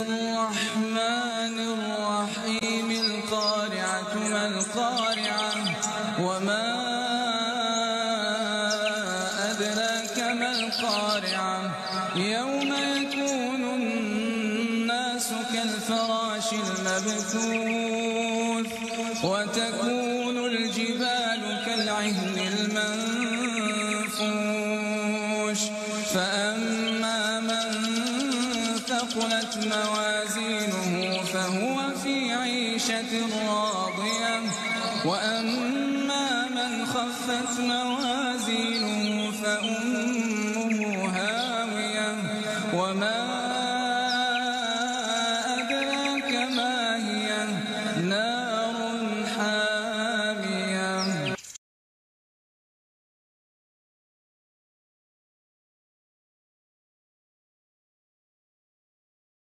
الرحمن الرحيم القارعة ما القارعة وما أدراك ما القارعة يوم يكون الناس كالفراش المبثوث وتكون الجبال كالعهن المنفوش فأما من ثقلت موازينه فهو في عيشة راضية وأما من خفت موازينه فأمه هاوية وما